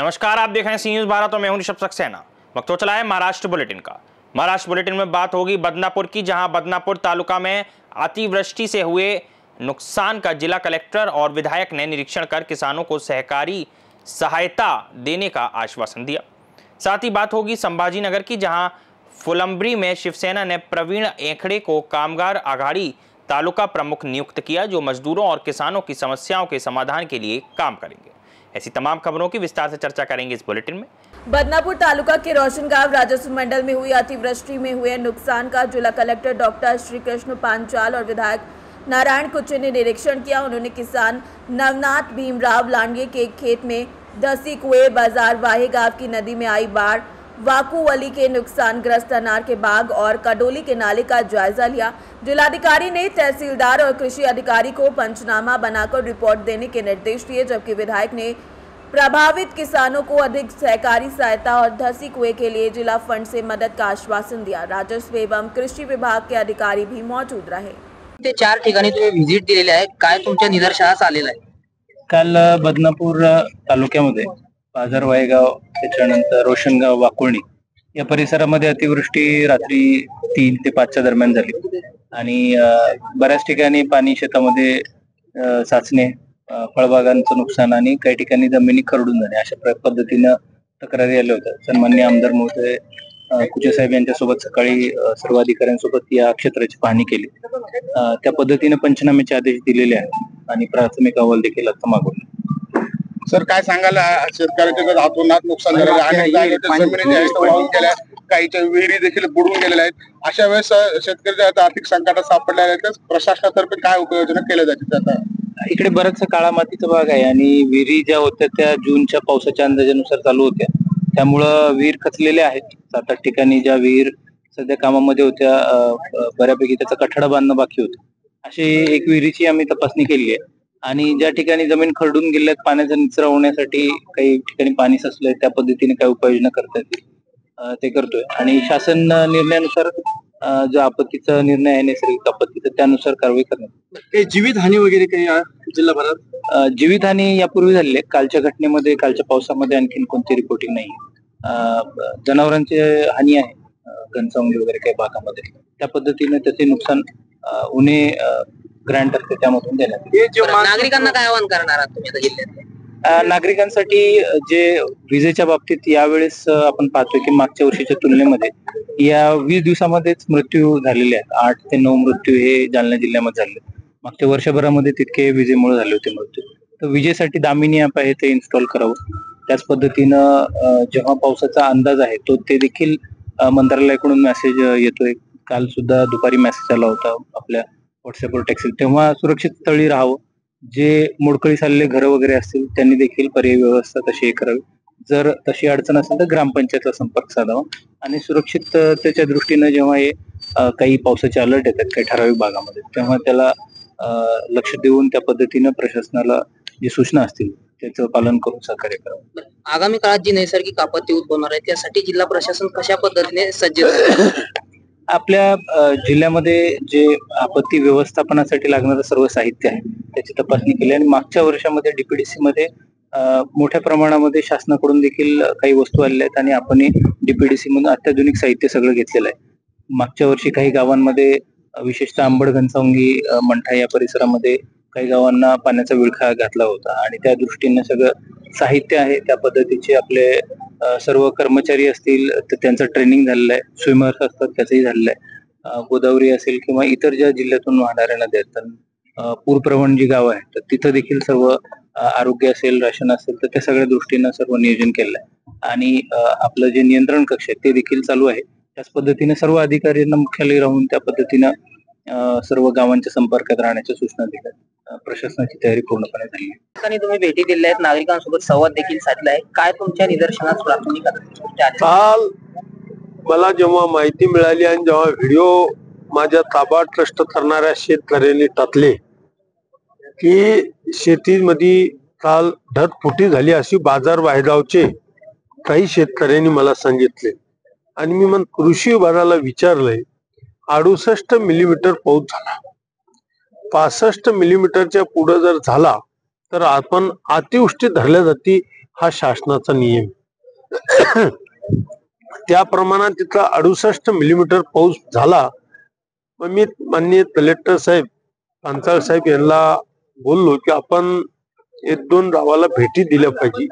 नमस्कार, आप देख रहे हैं सी न्यूज भारत और मैं हूं ऋषभ सक्सेना। वक्त हो चला है महाराष्ट्र बुलेटिन का। महाराष्ट्र बुलेटिन में बात होगी बदनापुर की, जहां बदनापुर तालुका में अतिवृष्टि से हुए नुकसान का जिला कलेक्टर और विधायक ने निरीक्षण कर किसानों को सहकारी सहायता देने का आश्वासन दिया। साथ ही बात होगी संभाजीनगर की, जहां फुलंब्री में शिवसेना ने प्रवीण एखड़े को कामगार आघाड़ी तालुका प्रमुख नियुक्त किया, जो मजदूरों और किसानों की समस्याओं के समाधान के लिए काम करेंगे। ऐसी तमाम खबरों की विस्तार से चर्चा करेंगे इस बुलेटिन में। बदनापुर तालुका के रोशनगांव राजस्व मंडल में हुई अतिवृष्टि में हुए नुकसान का जिला कलेक्टर डॉक्टर श्री कृष्ण पांचाल और विधायक नारायण कुचे ने निरीक्षण किया। उन्होंने किसान नवनाथ भीमराव लांडगे के खेत में दसी कुएं, बाजार वाहेगांव की नदी में आई बाढ़, वाकुवली के नुकसानग्रस्त अनार के बाग और कडोली के नाले का जायजा लिया। जिलाधिकारी ने तहसीलदार और कृषि अधिकारी को पंचनामा बनाकर रिपोर्ट देने के निर्देश दिए, जबकि विधायक ने प्रभावित किसानों को अधिक सहकारी सहायता और धसी कुएं के लिए जिला फंड से मदद का आश्वासन दिया। राजस्व एवं कृषि विभाग के अधिकारी भी मौजूद रहे। ते 4 ठिकाणी तुम्ही व्हिजिट दिलेली आहे, काय तुमच्या निदर्शनास आलेलं आहे? काल बदनापूर तालुक्यामध्ये बाजार वाहेगाव, त्याच्यानंतर रोशनगाव, वाकुळणी या परिसरामध्ये अतिवृष्टी रात्री 3 ते 5च्या दरम्यान झाली आणि बऱ्याच ठिकाणी पाणी शेतामध्ये साचणे, फळबागांचं नुकसान आणि काही ठिकाणी जमिनी खरडून जाणे अशा पद्धतीनं तक्रारी आल्या होत्या। सन्माननीय आमदार महोदय कुचे साहेब यांच्यासोबत सकाळी सर्व अधिकाऱ्यांसोबत या क्षेत्राची पाहणी केली। त्या पद्धतीने पंचनाम्याचे आदेश दिलेले आहेत आणि प्राथमिक अहवाल देखील आता मागवला। सर, काय सांगाल? शेतकऱ्याच्या हातोनात नुकसान झालेलं आहे, अनेक जागेच्या जमिनी वाहून गेल्या, काहीच्या विहिरी देखील बुडून गेलेल्या आहेत। अशा वेळेस शेतकऱ्याच्या आर्थिक संकटात सापडलेल्या आहेत, प्रशासनातर्फे काय उपाययोजना केल्या जातील? इकडे बराचसा काळा मातीचा भाग आहे आणि विहिरी ज्या होत्या त्या जूनच्या पावसाच्या अंदाजानुसार चालू होत्या, त्यामुळं विहीर खचलेल्या आहेत। 7-8 ठिकाणी ज्या विहीर सध्या कामामध्ये होत्या, बऱ्यापैकी त्याचा कठडा बांधणं बाकी होतं। अशी एक विहिरीची आम्ही तपासणी केली आहे आणि ज्या ठिकाणी जमीन खरडून गेल्यात, पाण्याचा निचरा होण्यासाठी काही ठिकाणी पाणी साचलंय, त्या पद्धतीने काय उपाययोजना करता येतील ते करतोय आणि शासन निर्णयानुसार जो आपत्तीचा निर्णय आहे नैसर्गिक आपत्तीचा, त्यानुसार कारवाई करण्यात। काही जीवितहानी वगैरे काही जिल्हाभरात? जीवितहानी यापूर्वी झाली आहे। कालच्या घटनेमध्ये, कालच्या पावसामध्ये आणखीन कोणती रिपोर्टिंग नाही। जनावरांची हानी आहे घनसावंगी वगैरे काही भागामध्ये, त्या पद्धतीने त्याचे नुकसान उन्हे ग्रँट असते त्यामधून देण्यात। नागरिकांना काय आवाहन करणार आहात तुम्ही जिल्ह्यात? नागरिकांसाठी जे विजेच्या बाबतीत यावेळेस आपण पाहतोय की मागच्या वर्षीच्या तुलनेमध्ये या 20 दिवसामध्येच मृत्यू झालेले आहेत। 8 ते 9 मृत्यू हे जालना जिल्ह्यामध्ये झाले। मागच्या वर्षभरामध्ये तितके विजेमुळे झाले होते मृत्यू। तर विजेसाठी दामिनी ॲप आहे ते इन्स्टॉल करावं। त्याच पद्धतीनं जेव्हा पावसाचा अंदाज आहे तो ते देखील मंत्रालयाकडून मेसेज येतोय। काल सुद्धा दुपारी मेसेज आला होता आपल्या व्हॉट्सअपवर टेक्स्ट। तेव्हा सुरक्षित स्थळी राहावं। जे मोडकळीस आलेले घरं वगैरे असतील त्यांनी देखील पर्यायी व्यवस्था तशी करावी। जर तशी अडचण असेल तर ग्रामपंचायतला संपर्क साधावा आणि सुरक्षिततेच्या दृष्टीनं जेव्हा हे काही पावसाचे अलर्ट येतात काही ठराविक भागामध्ये, तेव्हा त्याला लक्ष देऊन त्या पद्धतीनं प्रशासनाला जी सूचना असतील त्याचं पालन करून सहकार्य करावं। आगामी काळात जी नैसर्गिक आपत्ती उद्भवणार आहे त्यासाठी जिल्हा प्रशासन कशा पद्धतीने सज्ज आहे? आपल्या जिल्ह्यामध्ये जे आपत्ती व्यवस्थापनासाठी लागणारं सर्व साहित्य आहे त्याची तपासणी केली आणि मागच्या वर्षामध्ये डीपीडीसी मध्ये मोठ्या प्रमाणामध्ये शासनाकडून देखील काही वस्तू आलेल्या आहेत आणि आपण डीपीडीसी मधून अत्याधुनिक साहित्य सगळं घेतलेलं आहे। मागच्या वर्षी काही गावांमध्ये विशेषतः आंबड, घनसावंगी, मंठा या परिसरामध्ये काही गावांना पाण्याचा विळखा घातला होता आणि त्या दृष्टीने सगळं साहित्य आहे त्या पद्धतीचे आपले सर्व कर्मचारी असतील तर त्यांचं ट्रेनिंग झालेलं आहे। स्विमर्स असतात त्याचंही झालेलं आहे। गोदावरी असेल किंवा इतर ज्या जिल्ह्यातून वाहणाऱ्या नद्या आहेत, पूरप्रवण जी गावं आहेत तर तिथं देखील सर्व आरोग्य असेल, राशन असेल तर त्या सगळ्या दृष्टीनं सर्व नियोजन केलं आहे आणि आपलं जे नियंत्रण कक्ष आहे ते देखील चालू आहे। त्याच पद्धतीने सर्व अधिकाऱ्यांना मुख्यालय राहून त्या पद्धतीनं सर्व गावांच्या संपर्कात राहण्याच्या सूचना दिल्या। प्रशासनाची तयारी पूर्णपणे झाली आहे। तुम्ही भेटी दिल्या आहेत, नागरिकांसोबत संवाद देखील साधला आहे, काय तुमच्या निदर्शनास प्राथमिक? काल मला जेव्हा माहिती मिळाली आणि जेव्हा व्हिडिओ माझ्या ताबा ट्रस्ट करणाऱ्या शेतकऱ्यांनी टाकले की शेतीमध्ये काल ढगफुटी झाली अशी बाजार वाहेगावचे काही शेतकऱ्यांनी मला सांगितले आणि मी मग कृषी विभागाला विचारलंय। 68 मिलीमीटर पाऊस झाला, 65 मिलीमीटरच्या पुढे जर झाला तर आपण अतिवृष्टी धरल्या जाती हा शासनाचा नियम. त्या प्रमाणात तिथं 68 मिलीमीटर पाऊस झाला. मग मी माननीय कलेक्टर साहेब पांचाळ साहेब यांना बोललो की आपण 1-2 गावाला भेटी दिल्या पाहिजे.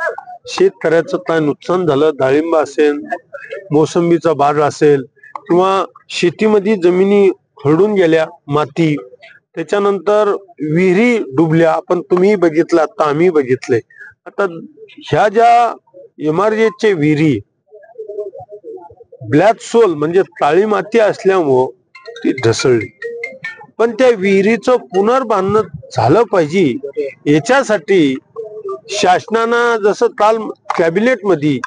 शेतकऱ्याचं काय नुकसान झालं, डाळिंब असेल, मोसंबीचा बाग असेल किंवा शेतीमध्ये जमिनी खरडून गेल्या, माती, त्याच्यानंतर विहिरी डुबल्या. आपण तुम्ही बघितलं, आता आम्ही बघितलंय. आता ह्या ज्या MRJच्या विहिरी ब्लॅक सोल म्हणजे काळी माती असल्यामुळं ती ढसळली. पण त्या विहिरीचं पुनर्बांधन झालं पाहिजे याच्यासाठी शासनानं जसं काल कॅबिनेट मध्ये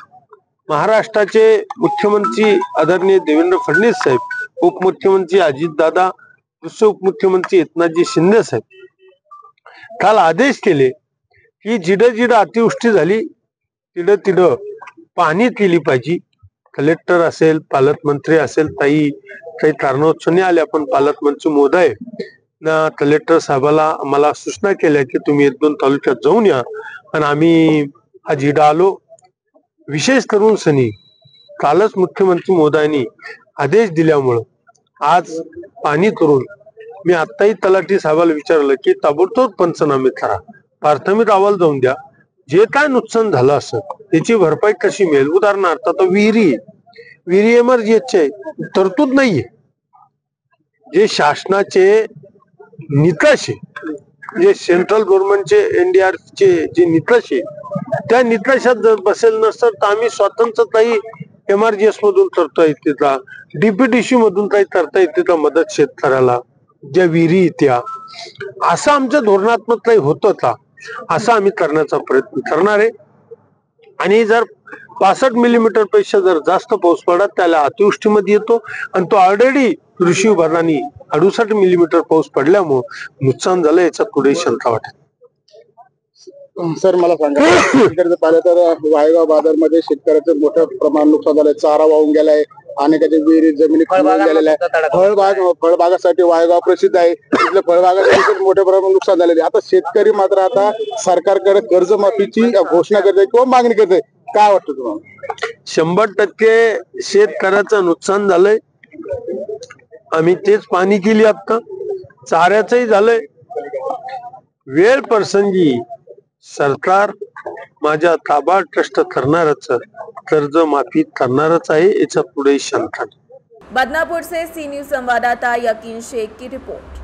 महाराष्ट्राचे मुख्यमंत्री आदरणीय देवेंद्र फडणवीस साहेब, उपमुख्यमंत्री अजितदादा, दुसरे उपमुख्यमंत्री एकनाथजी शिंदे साहेब काल आदेश केले की जिडं जिडं अतिवृष्टी झाली तिडं तिडं पाहणी केली पाहिजे. कलेक्टर असेल, पालकमंत्री असेल, काही कारणास्तव आल्या, पण पालकमंत्री महोदय ना कलेक्टर साहेबाला आम्हाला सूचना केल्या की तुम्ही 1-2 तालुक्यात जाऊन या. आणि आम्ही हा जिडा आलो. विशेष करून सनी कालच मुख्यमंत्री महोदयांनी आदेश दिल्यामुळं आज पाणी करून मी आत्ताही तलाठी साहेबाला विचारलं की ताबडतोब पंचनामे करा, प्राथमिक अहवाल जाऊन द्या, जे काय नुकसान झालं असं त्याची भरपाई कशी मिळेल. उदाहरणार्थ आता विहिरी MRJचे तरतूद नाहीये. जे शासनाचे निकष आहे, जे सेंट्रल गव्हर्नमेंटचे NDRFचे जे निकष आहे, त्या निकषात जर बसेल नसतं तर आम्ही स्वतंत्रताही MRJS मधून करता येते का, DPDC मधून काही करता येते का मदत शेतकऱ्याला, ज्या विहिरी त्या असं आमच्या धोरणात्मक काही होतं का, असं आम्ही करण्याचा प्रयत्न करणार आहे. आणि जर 65 मिलीमीटर पेक्षा जर जास्त पाऊस पडला त्याला अतिवृष्टीमध्ये येतो. आणि तो ऑलरेडी कृषी विभागाने 68 मिलीमीटर पाऊस पडल्यामुळे नुकसान झालं, याच्यात पुढे शंका वाटत. सर मला सांगा, शेतकऱ्याचं पाहिलं तर वायगाव बाजारमध्ये शेतकऱ्याचं मोठ्या प्रमाणात नुकसान झालंय. चारा वाहून गेलाय, अनेकाच्या विहिरी जमिनी खरडून गेलेल्या आहे. फळबागासाठी वायगाव प्रसिद्ध आहे. तिथल्या फळबागासाठी मोठ्या प्रमाणात नुकसान झालेले. आता शेतकरी मात्र आता सरकारकडे कर्जमाफीची घोषणा करते किंवा मागणी करते. काय वाटतं तुम्हाला? 100% शेतकऱ्याचं नुकसान झालंय. आम्ही तेच पाणी केली, आता चाऱ्याचंही झालंय. वेळ प्रसंगी सरकार माझ्या ताबा ट्रस्ट करणारच, कर्जमाफी करणारच आहे, याच्या पुढे शंका नाही. बदनापुर से सी न्यूज संवाददाता यकीन शेख की रिपोर्ट।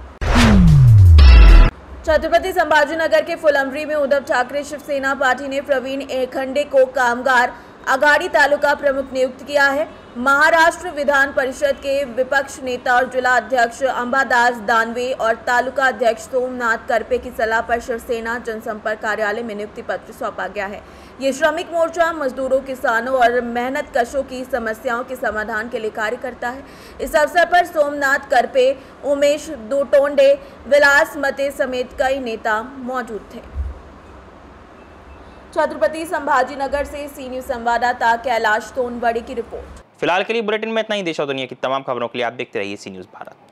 छत्रपति संभाजीनगर के फुलंब्री में उद्धव ठाकरे शिवसेना पार्टी ने प्रवीण एखंडे को कामगार अघाड़ी तालुका प्रमुख नियुक्त किया है। महाराष्ट्र विधान परिषद के विपक्ष नेता और जिला अध्यक्ष अंबादास दानवे और तालुका अध्यक्ष सोमनाथ करपे की सलाह पर शिवसेना जनसंपर्क कार्यालय में नियुक्ति पत्र सौंपा गया है। ये श्रमिक मोर्चा मजदूरों, किसानों और मेहनत कशों की समस्याओं के समाधान के लिए कार्य करता है। इस अवसर पर सोमनाथ करपे, उमेश दुटोंडे, विलास मते समेत कई नेता मौजूद थे। छत्रपति संभाजीनगर से सी न्यूज संवाददाता कैलाश तोनवड़ी की रिपोर्ट। फिलहाल के लिए बुलेटिन में इतना ही। देश और दुनिया की तमाम खबरों के लिए आप देखते रहिए सी न्यूज भारत।